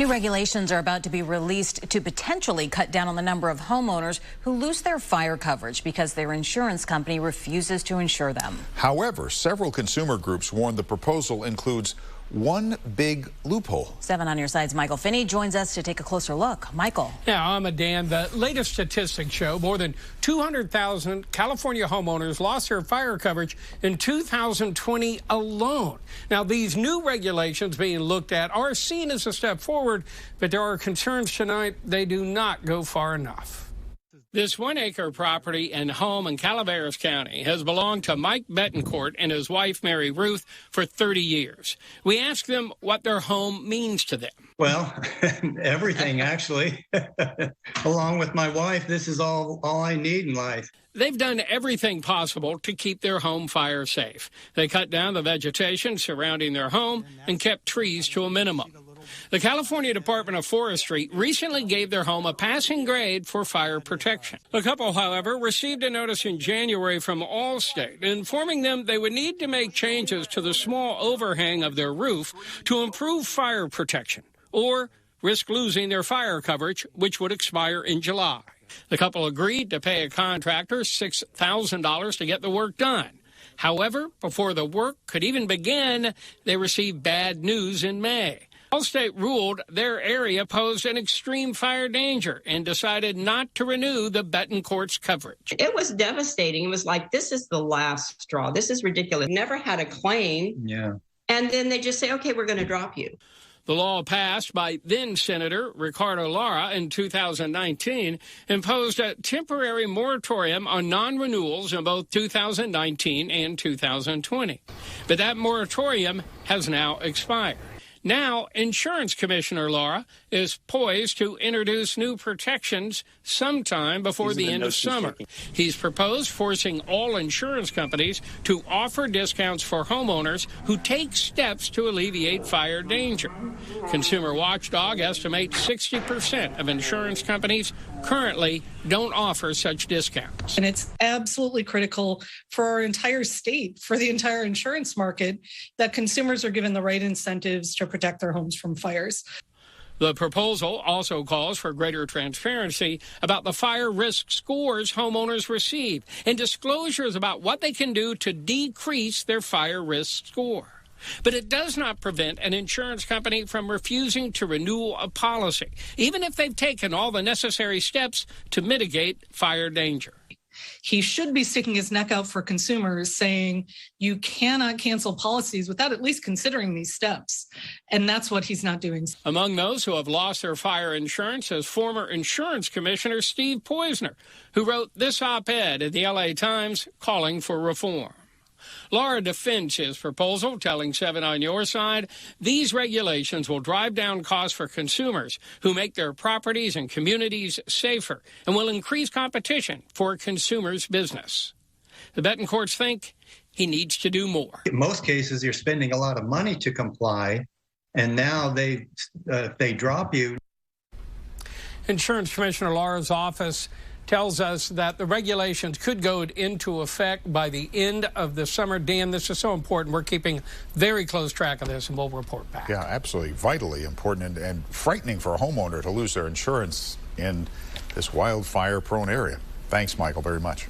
New regulations are about to be released to potentially cut down on the number of homeowners who lose their fire coverage because their insurance company refuses to insure them. However, several consumer groups warn the proposal includes one big loophole. 7 on your side's Michael Finney joins us to take a closer look. Michael. Yeah, I'm Dan. The latest statistics show more than 200,000 California homeowners lost their fire coverage in 2020 alone. Now, these new regulations being looked at are seen as a step forward, but there are concerns tonight they do not go far enough. This 1-acre property and home in Calaveras County has belonged to Mike Betancourt and his wife, Mary Ruth, for 30 years. We asked them what their home means to them. Well, everything, actually. Along with my wife, this is all I need in life. They've done everything possible to keep their home fire safe. They cut down the vegetation surrounding their home and kept trees to a minimum. The California Department of Forestry recently gave their home a passing grade for fire protection. The couple, however, received a notice in January from Allstate informing them they would need to make changes to the small overhang of their roof to improve fire protection or risk losing their fire coverage, which would expire in July. The couple agreed to pay a contractor $6,000 to get the work done. However, before the work could even begin, they received bad news in May. Allstate ruled their area posed an extreme fire danger and decided not to renew the Betancourt's coverage. It was devastating. It was like, this is the last straw. This is ridiculous. Never had a claim. Yeah. And then they just say, okay, we're going to drop you. The law passed by then-Senator Ricardo Lara in 2019 imposed a temporary moratorium on non-renewals in both 2019 and 2020. But that moratorium has now expired. Now, Insurance Commissioner Lara is poised to introduce new protections sometime before the end of summer. He's proposed forcing all insurance companies to offer discounts for homeowners who take steps to alleviate fire danger. Consumer Watchdog estimates 60% of insurance companies currently don't offer such discounts. And it's absolutely critical for our entire state, for the entire insurance market, that consumers are given the right incentives to protect their homes from fires. The proposal also calls for greater transparency about the fire risk scores homeowners receive and disclosures about what they can do to decrease their fire risk score. But it does not prevent an insurance company from refusing to renew a policy, even if they've taken all the necessary steps to mitigate fire danger. He should be sticking his neck out for consumers, saying you cannot cancel policies without at least considering these steps. And that's what he's not doing. Among those who have lost their fire insurance is former Insurance Commissioner Steve Poizner, who wrote this op-ed in the LA Times calling for reform. Lara defends his proposal, telling 7 on your side, these regulations will drive down costs for consumers who make their properties and communities safer and will increase competition for consumers' business. The Betancourts think he needs to do more. In most cases, you're spending a lot of money to comply, and now they drop you. Insurance Commissioner Lara's office tells us that the regulations could go into effect by the end of the summer. Dan, this is so important. We're keeping very close track of this, and we'll report back. Yeah, absolutely. Vitally important and frightening for a homeowner to lose their insurance in this wildfire-prone area. Thanks, Michael, very much.